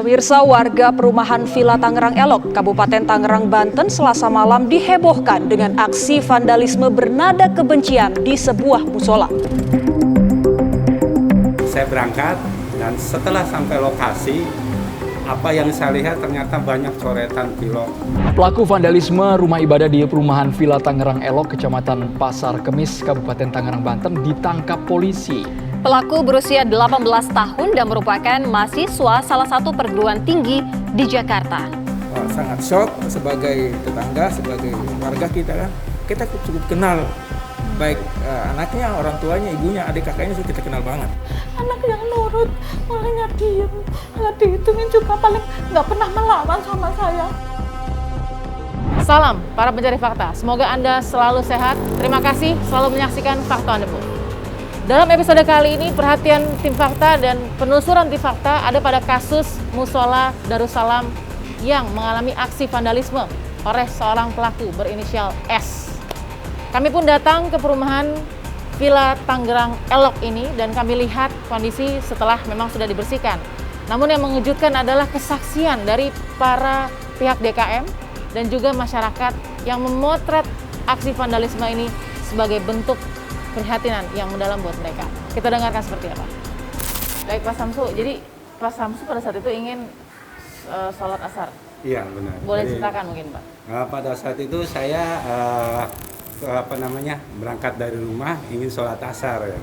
Pemirsa, warga perumahan Villa Tangerang Elok, Kabupaten Tangerang, Banten, Selasa malam dihebohkan dengan aksi vandalisme bernada kebencian di sebuah musola. Saya berangkat dan setelah sampai lokasi, apa yang saya lihat ternyata banyak coretan pilok. Pelaku vandalisme rumah ibadah di perumahan Villa Tangerang Elok, Kecamatan Pasar Kemis, Kabupaten Tangerang, Banten ditangkap polisi. Pelaku berusia 18 tahun dan merupakan mahasiswa salah satu perguruan tinggi di Jakarta. Sangat shock sebagai tetangga, sebagai warga kita kan. Kita cukup kenal, baik anaknya, orang tuanya, ibunya, adik kakaknya kita kenal banget. Anak yang nurut, makanya diem. Kalau dihitungin juga paling nggak pernah melawan sama saya. Salam para pencari fakta, semoga Anda selalu sehat. Terima kasih selalu menyaksikan Fakta On The Book. Dalam episode kali ini, perhatian tim fakta dan penelusuran tim fakta ada pada kasus Musola Darussalam yang mengalami aksi vandalisme oleh seorang pelaku berinisial S. Kami pun datang ke perumahan Villa Tangerang Elok ini dan kami lihat kondisi setelah memang sudah dibersihkan. Namun yang mengejutkan adalah kesaksian dari para pihak DKM dan juga masyarakat yang memotret aksi vandalisme ini sebagai bentuk perhatian yang mendalam buat mereka. Kita dengarkan seperti apa. Baik Pak Samsu, jadi Pak Samsu pada saat itu ingin sholat asar. Iya benar. Boleh ceritakan mungkin Pak? Pada saat itu saya berangkat dari rumah ingin sholat asar ya.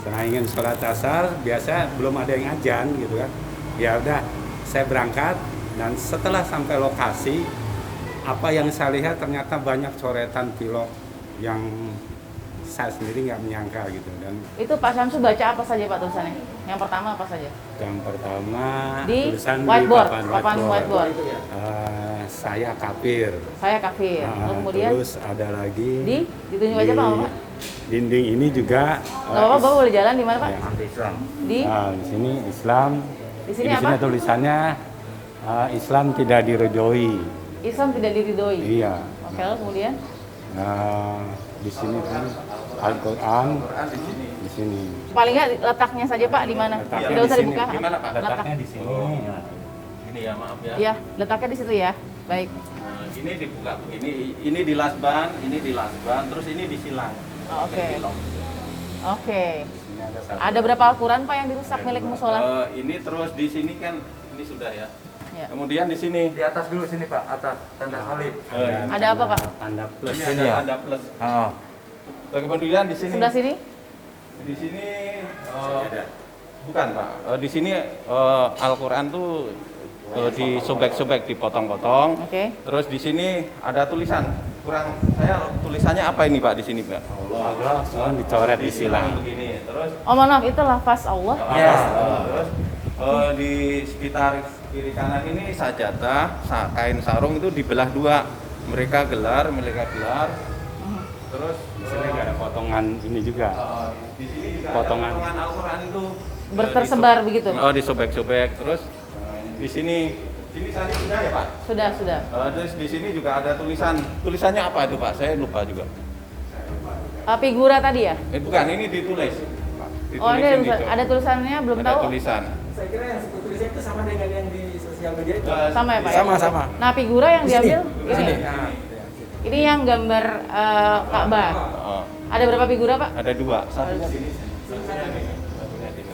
Setelah ingin sholat asar, biasa belum ada yang azan gitu kan. Ya udah, saya berangkat dan setelah sampai lokasi, apa yang saya lihat ternyata banyak coretan pilok yang saya sendiri nggak menyangka gitu. Dan itu Pak Samsu baca apa saja Pak tulisannya? Yang pertama apa saja? Yang pertama di tulisan whiteboard, di papan whiteboard. Saya kafir. Saya kafir. Kemudian terus ada lagi ditunjuk aja Pak apa? Dinding ini juga Bapak boleh jalan di mana Pak? Ya, Islam. Di sini Islam. Di sini apa? Sini tulisannya Islam tidak diridhoi. Islam tidak diridhoi. Iya. Oke, kemudian di sini kan Al-Quran di sini. Paling nggak letaknya saja Pak di mana? Tidak usah dibuka. Gimana Pak? Letaknya di sini. Ini ya maaf ya. Iya, letaknya di situ ya. Baik. Ini dibuka begini, ini di lasban, terus ini disilang. Oke. Oke. Ada berapa Al-Quran Pak yang dirusak milik musola? Ini terus di sini kan ini sudah ya. Ya. Kemudian di sini. Di atas dulu sini Pak, atas tanda salib. Ada apa Pak? Tanda plus. Ini ada tanda plus. Kemudian di sini. Sebelah sini? Di sini bukan Pak. Di sini Al-Quran tuh disobek-sobek, dipotong-potong. Oke. Terus di sini ada tulisan. Kurang saya tulisannya apa ini Pak di sini Pak? Allah dicoret di silang. Begini. Terus Oh maaf, itu lafaz Allah. ya. Terus di sekitar kiri kanan ini sajadah, kain sarung itu dibelah dua. Mereka gelar. Terus Di sini ada potongan ini juga. di sini juga Potongan. ada potongan Al-Quran itu Bertersebar begitu. Oh, disobek-sobek. Terus di sini tadi sudah ya Pak? Sudah. Terus di sini juga ada tulisannya apa itu Pak? Saya lupa juga. Figura tadi ya? Bukan, ini ditulis. Oh ini ada tulisannya, belum ada tahu. tulisan. Saya kira yang tulisan itu sama dengan yang di sosial media itu. Sama ya Pak? Sama. Nah figura yang diambil Di sini. ini yang gambar Ka'bah. Oh, Ada berapa figura Pak? ada dua. Satu di sini.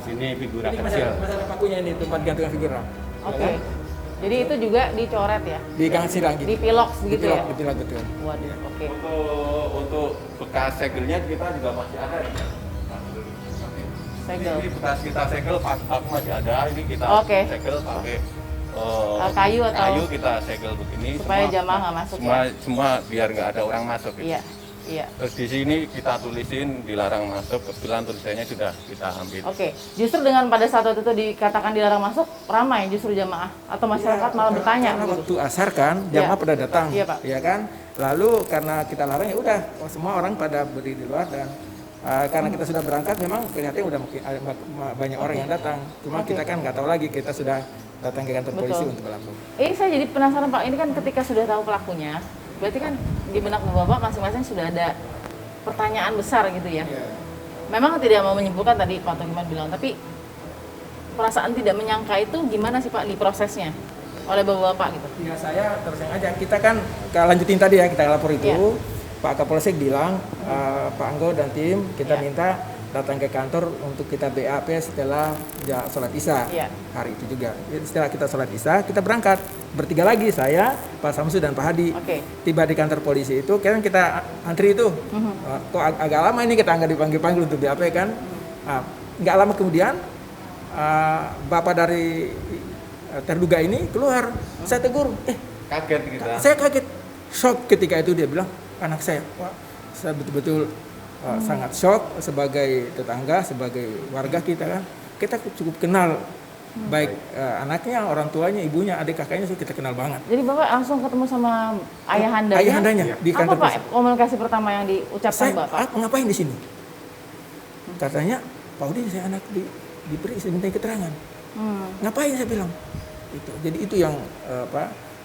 Sini figura Ini kecil. masih ada pakunya ini tempat gantungan figura. Oke. Jadi itu juga dicoret ya? Di gang silang gitu. Di pilok begitu ya? Di pilok betul. Waduh, oke. Untuk bekas segelnya kita juga masih ada. Segel. Ini bekas kita segel masih ada. Ini kita Oke. segel pakai Kayu atau kayu kita segel begini. supaya jamaah nggak masuk ya? Semua biar nggak ada orang masuk. Gitu. Iya. Terus di sini kita tulisin dilarang masuk. Kebetulan tulisannya sudah kita ambil. Oke, justru dengan pada saat itu dikatakan dilarang masuk, ramai justru jamaah atau masyarakat malah bertanya. Karena Gitu. waktu asar kan jamaah Iya. pada datang. Iya, Pak. Ya kan? Lalu karena kita larang ya udah semua orang pada berdiri di luar dan karena kita sudah berangkat memang kelihatannya udah mungkin ada banyak orang yang datang. Cuma kita kan nggak tahu lagi, kita sudah datang ke kantor polisi untuk melapor. Saya jadi penasaran Pak, ini kan ketika sudah tahu pelakunya, berarti kan di benak Bapak masing-masing sudah ada pertanyaan besar gitu ya. Memang tidak mau menyimpulkan tadi Pak Togiman bilang, tapi perasaan tidak menyangka itu gimana sih Pak di prosesnya oleh bapak-bapak gitu? Ya saya terus yang aja, kita kan lanjutin tadi ya, kita lapor itu, Pak Kapolsek bilang, Pak Anggo dan tim, kita minta datang ke kantor untuk kita BAP setelah sholat Isya hari itu juga. Jadi setelah kita sholat Isya, kita berangkat bertiga lagi, saya, Pak Samsu dan Pak Hadi. Tiba di kantor polisi itu, kan kita antri itu. Kok agak lama ini kita nggak dipanggil-panggil untuk BAP kan? Nggak lama kemudian, bapak dari terduga ini keluar. Saya tegur, Kaget kita. saya kaget, shock ketika itu dia bilang, anak saya, Pak, saya betul-betul sangat shock sebagai tetangga, sebagai warga kita kan. Kita cukup kenal baik anaknya, orang tuanya, ibunya, adik kakaknya kita kenal banget. Jadi Bapak langsung ketemu sama ayahandanya? Ayahandanya di kantor. Apa Pak komunikasi pertama yang diucapkan Bapak? Ngapain di sini? Katanya, Pak Udin saya anak diberi diminta keterangan. Ngapain saya bilang? Itu. Jadi itu yang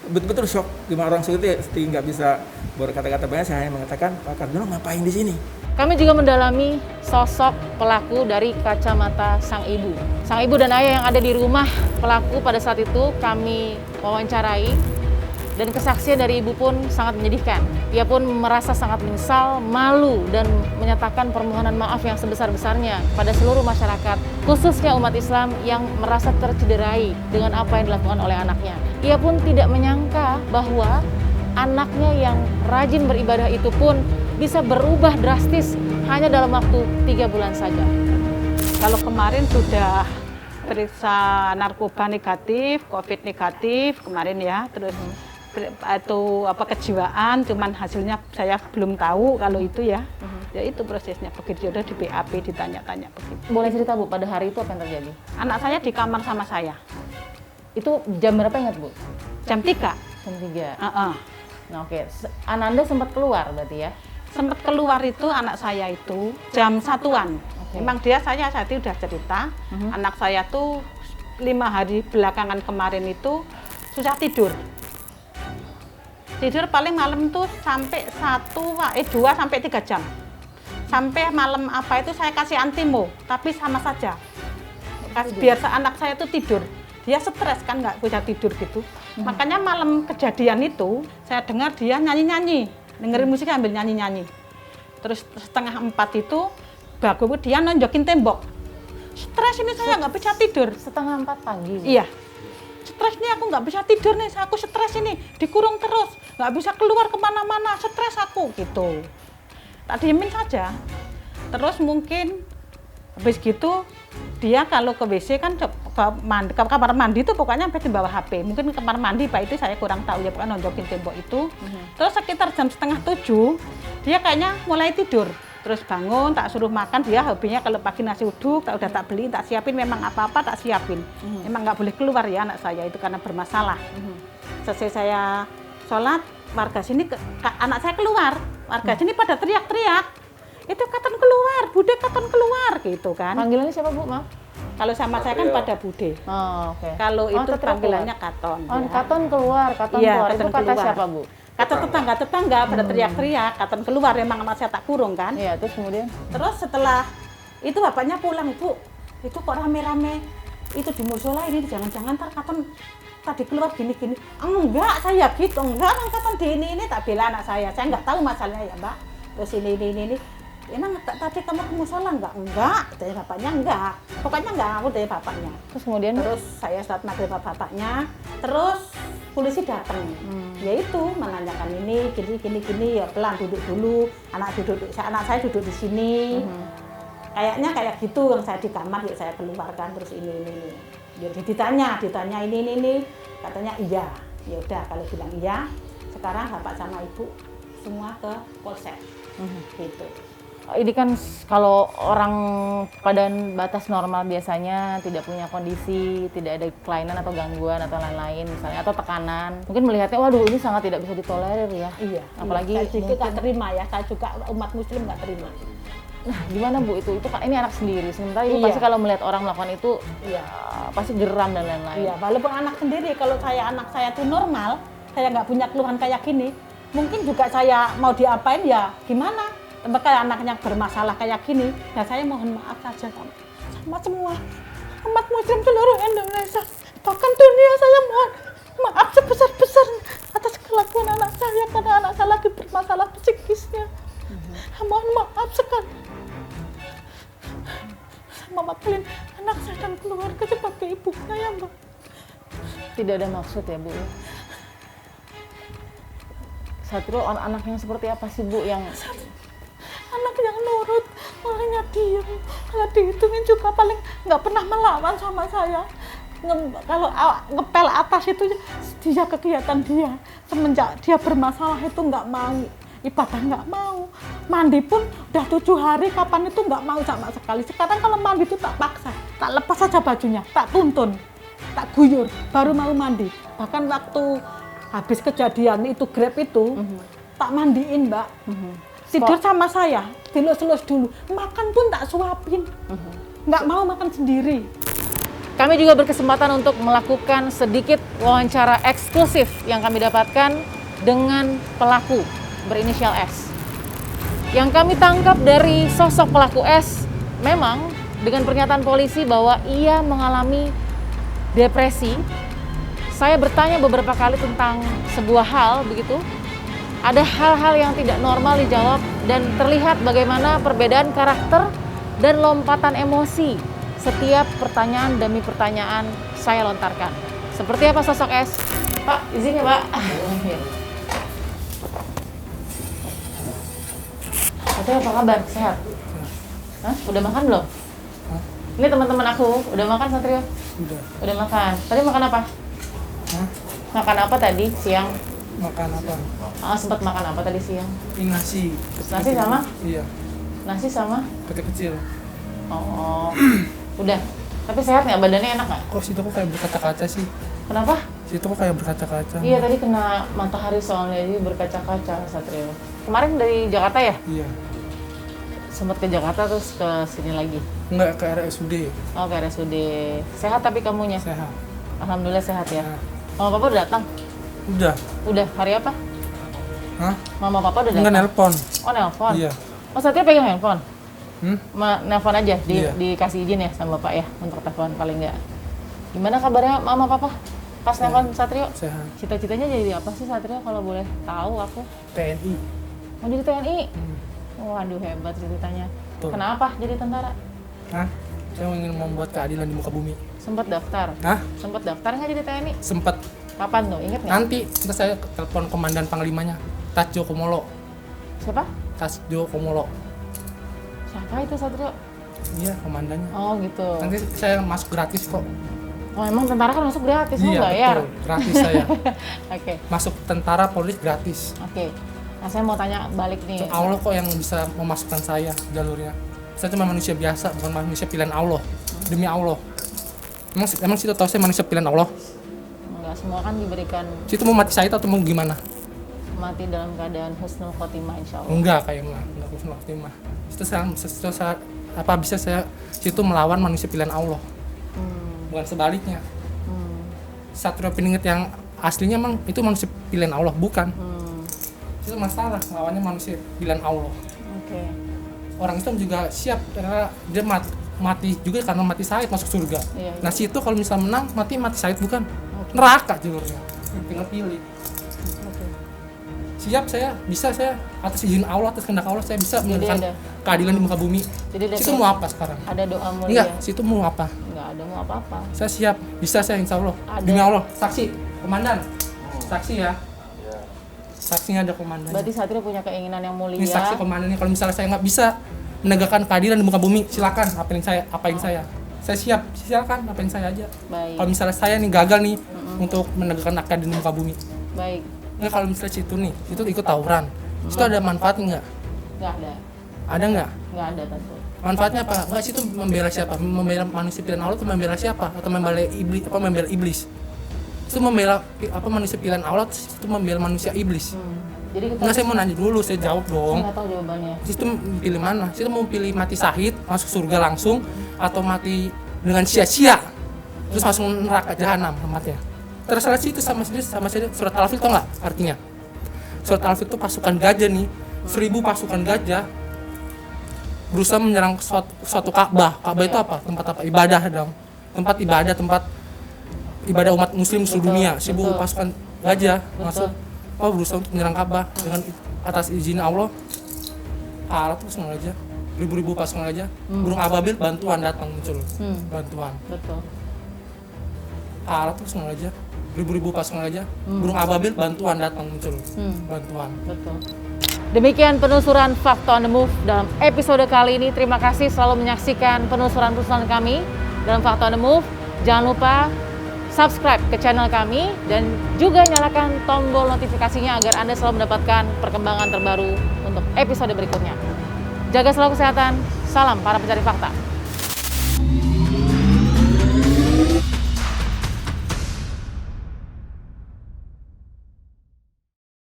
betul-betul shock. Gimana orang seperti nggak bisa berkata-kata banyak, saya hanya mengatakan, Pak Kardino ngapain di sini? Kami juga mendalami sosok pelaku dari kacamata sang ibu. Sang ibu dan ayah yang ada di rumah pelaku pada saat itu kami wawancarai, dan kesaksian dari ibu pun sangat menyedihkan. Ia pun merasa sangat menyesal, malu, dan menyatakan permohonan maaf yang sebesar-besarnya pada seluruh masyarakat, khususnya umat Islam yang merasa tercederai dengan apa yang dilakukan oleh anaknya. Ia pun tidak menyangka bahwa anaknya yang rajin beribadah itu pun bisa berubah drastis hanya dalam waktu 3 bulan saja. Kalau kemarin sudah periksa narkoba negatif, COVID negatif kemarin ya, terus atau kejiwaan, cuman hasilnya saya belum tahu kalau itu ya. Ya itu prosesnya begitu, udah di BAP ditanya-tanya begitu. Boleh cerita Bu, pada hari itu apa yang terjadi? Anak saya di kamar sama saya. Itu jam berapa ingat Bu? Jam 3. Jam 3. Nah, oke. Ananda sempat keluar berarti ya? Sempat keluar itu anak saya itu jam 1-an. Memang saya tadi udah cerita, anak saya tuh 5 hari belakangan kemarin itu susah tidur. Tidur paling malam tuh sampai 2 sampai 3 jam. Sampai malam apa itu saya kasih antimo, tapi sama saja. Biar anak saya tuh tidur. Dia stres kan, nggak bisa tidur gitu. Makanya malam kejadian itu saya dengar dia nyanyi-nyanyi. Dengerin musik sambil nyanyi-nyanyi. Terus 3:30 itu bagus dia nonjokin tembok. Stres ini saya nggak bisa tidur. 3:30 pagi? Iya. Stres nih aku nggak bisa tidur nih, aku stres ini. Dikurung terus, nggak bisa keluar kemana-mana, stres aku gitu. Tak diemin saja. Terus mungkin habis gitu dia kalau ke WC kan ke kamar mandi itu pokoknya sampai di bawah HP. Mungkin kamar mandi Pak itu saya kurang tahu ya, pokoknya nonjokin tembok itu. Terus sekitar jam 6:30 dia kayaknya mulai tidur. Terus bangun, tak suruh makan, dia hobinya kalau pagi nasi uduk, tak beliin, tak siapin, memang apa-apa tak siapin. Memang nggak boleh keluar ya anak saya itu karena bermasalah. Selesai saya sholat, warga sini, anak saya keluar, warga sini pada teriak-teriak. Itu Katon keluar, Bude Katon keluar gitu kan. Panggilannya siapa Bu, maaf? Kalau sama saya kan pada Bude. Kalau itu panggilannya Katon. Katon keluar, Katon keluar. Itu kata siapa Bu? Kata tetangga pada teriak-teriak, Katon keluar, memang anak saya tak kurung kan. Iya, terus kemudian? Terus setelah itu bapaknya pulang, Ibu, itu kok rame-rame, itu di musola ini, jangan-jangan ntar Katon tadi keluar gini-gini. Enggak, saya gitu, enggak, Katon di ini, tak bela anak saya nggak tahu masalahnya ya Mbak. Terus ini. Emang tadi kamu ke musola enggak? Enggak, dari bapaknya enggak. Pokoknya enggak, aku dari bapaknya. Terus kemudian? Terus saya saat maghrib bapaknya, terus polisi datang. Ya itu menanyakan ini, gini, ya pelan duduk dulu. Anak saya duduk di sini. Kayaknya kayak gitu yang saya di kamar, ya saya keluarkan terus ini. Jadi ditanya ini. Katanya iya. Ya udah kalau bilang iya, sekarang bapak sama ibu semua ke polsek. Gitu. Ini kan kalau orang pada batas normal biasanya tidak punya kondisi, tidak ada kelainan atau gangguan atau lain-lain misalnya, atau tekanan. Mungkin melihatnya, waduh ini sangat tidak bisa ditolerir ya. Iya. Apalagi saya juga nggak terima ya, saya juga umat muslim nggak terima. Nah gimana Bu, itu kan ini anak sendiri, sementara Ibu pasti kalau melihat orang melakukan itu, pasti geram dan lain-lain. Iya, walaupun anak sendiri, kalau anak saya itu normal, saya nggak punya keluhan kayak gini, mungkin juga saya mau diapain ya gimana. Maka anaknya bermasalah kayak gini, ya saya mohon maaf saja sama semua. umat muslim seluruh Indonesia, bahkan dunia, saya mohon maaf sebesar-besarnya atas kelakuan anak saya karena anak saya lagi bermasalah psikisnya. Mohon maaf sekali. Saya mewakili anak saya dan keluarga sebagai ibunya ya Mbak. Tidak ada maksud ya Bu? Satrio anak yang seperti apa sih Bu yang Anak yang nurut, orangnya diam. Kalau dihitungin juga paling nggak pernah melawan sama saya. Kalau ngepel atas itu dia kegiatan dia. Semenjak dia bermasalah itu nggak mau, ibadah nggak mau. Mandi pun udah 7 hari kapan itu nggak mau sama sekali. Sekarang kalau mandi itu tak paksa, tak lepas saja bajunya, tak tuntun, tak guyur, baru mau mandi. Bahkan waktu habis kejadian itu Grab itu, tak mandiin Mbak. Tidur sama saya, dilus-lus dulu. Makan pun tak suapin. Nggak mau makan sendiri. Kami juga berkesempatan untuk melakukan sedikit wawancara eksklusif yang kami dapatkan dengan pelaku berinisial S. Yang kami tangkap dari sosok pelaku S, memang dengan pernyataan polisi bahwa ia mengalami depresi. Saya bertanya beberapa kali tentang sebuah hal begitu. Ada hal-hal yang tidak normal dijawab dan terlihat bagaimana perbedaan karakter dan lompatan emosi setiap pertanyaan demi pertanyaan saya lontarkan. Seperti apa sosok S? Pak, izin ya Pak. Satrio apa kabar? Sehat? Hah? Udah makan belum? Hah? Ini teman-teman aku, udah makan Satrio? Udah makan. Tadi makan apa? Hah? Makan apa tadi siang? Makan apa? Sempat makan apa tadi siang? Ini nasi. Nasi sama? Iya, Nasi sama? kecil. Oh, udah. Tapi sehat nggak? Badannya enak nggak? Kok situ kok kayak berkaca-kaca sih? Kenapa? Situ kok kayak berkaca-kaca. Iya, tadi kena matahari soalnya, jadi berkaca-kaca Satrio. Kemarin dari Jakarta ya? Iya. Sempat ke Jakarta terus ke sini lagi? Enggak, ke RSUD. Oh, ke RSUD. Sehat tapi kamunya? Sehat. Alhamdulillah sehat ya? Sehat. Mama Papa udah datang? Udah. Udah, hari apa? Hah? Mama Papa udah datang? Enggak, nelpon. Oh, nelpon? Iya. Oh, Satrio pegang handphone? Hmm? Nelpon aja, Iya. dikasih izin ya sama Bapak ya untuk telepon paling nggak. Gimana kabarnya Mama Papa? Pas nelpon Satrio? Sehat. Cita-citanya jadi apa sih Satrio kalau boleh tahu aku? TNI. Mau jadi TNI? Waduh, hebat ceritanya. Betul. Kenapa jadi tentara? Hah? Saya ingin membuat keadilan di muka bumi. Sempat daftar? Hah? Sempat daftar nggak jadi TNI? Sempet. Kapan tuh? Ingat nggak? Nanti saya telepon komandan panglimanya, Tasjo Komolo. Siapa? Tasjo Komolo. Siapa itu Satrio? Iya, komandannya. Oh gitu. Nanti saya masuk gratis kok. Oh emang tentara kan masuk gratis, mau Iya, bayar? betul. Gratis saya. Oke, Masuk tentara, polisi gratis. oke. Nah saya mau tanya balik nih. Allah kok yang bisa memasukkan saya jalurnya. Saya cuma manusia biasa, bukan manusia pilihan Allah. Demi Allah. Emang situ tahu saya manusia pilihan Allah? Enggak semua kan diberikan Situ mau mati syahid atau mau gimana? mati dalam keadaan husnul khotimah insya Allah. Enggak kayak enggak husnul khotimah. Situ saya apa bisa saya situ melawan manusia pilihan Allah. Bukan sebaliknya. Satrio Piningit yang aslinya emang itu manusia pilihan Allah, bukan. Itu masalah, lawannya manusia pilihan Allah. Oke. Orang Islam juga siap karena dia mati juga karena mati syahid masuk surga. Iya. Nah situ kalau misalnya menang mati syahid bukan neraka jalurnya. Tinggal pilih. Oke. Siap saya, bisa saya atas izin Allah, atas kehendak Allah saya bisa Jadi menegakkan ada- keadilan di muka bumi. Jadi ada Situ mau apa sekarang? ada doa mulia. Enggak, situ mau apa? Enggak ada mau apa-apa. Saya siap, bisa saya insya Allah. Ada. Demi Allah, saksi, komandan. Saksi ya. Saksinya ada komandan. Berarti Satrio punya keinginan yang mulia. Ini saksi komandannya. Kalau misalnya saya nggak bisa menegakkan keadilan di muka bumi, silakan apain saya. Saya siap, silakan apain saya aja. Baik. Kalau misalnya saya nih gagal nih untuk menegakkan keadilan di muka bumi, Baik. nggak kalau misalnya situ nih, itu ikut tawuran, itu ada manfaatnya nggak? Enggak ada. Ada nggak? Enggak ada tentu. Manfaatnya apa? Nggak situ membela siapa? Membela manusia pilihan Allah atau membela siapa? Atau membela iblis? Apa membela iblis? Itu membela apa manusia pilihan Allah? Itu membela manusia iblis? Jadi kita Enggak, saya mau nanya dulu, saya jawab dong. nggak tahu jawabannya. Situ pilih mana? Situ mau pilih mati syahid, masuk surga langsung, atau mati dengan sia-sia, terus masuk neraka jahanam tempatnya. Terserah situ sama saja. Surat Al-Fil tau nggak artinya? Surat Al-Fil itu pasukan gajah nih, 1000 pasukan gajah berusaha menyerang suatu Ka'bah. Ka'bah itu apa? Tempat apa? Ibadah dong. tempat ibadah umat muslim seluruh dunia. Seribu pasukan gajah masuk berusaha untuk menyerang Ka'bah dengan atas izin Allah. Kalah terus aja. Ribu-ribu pasukan gajah. Burung ababil bantuan datang muncul. Bantuan. Betul. Kalah terus aja. Ribu-ribu pasukan gajah. Burung ababil bantuan datang muncul. Bantuan. Betul. Demikian penelusuran Fakta on the Move dalam episode kali ini. Terima kasih selalu menyaksikan penelusuran kami dalam Fakta on the Move. Jangan lupa subscribe ke channel kami dan juga nyalakan tombol notifikasinya agar Anda selalu mendapatkan perkembangan terbaru untuk episode berikutnya. Jaga selalu kesehatan. Salam para pencari fakta.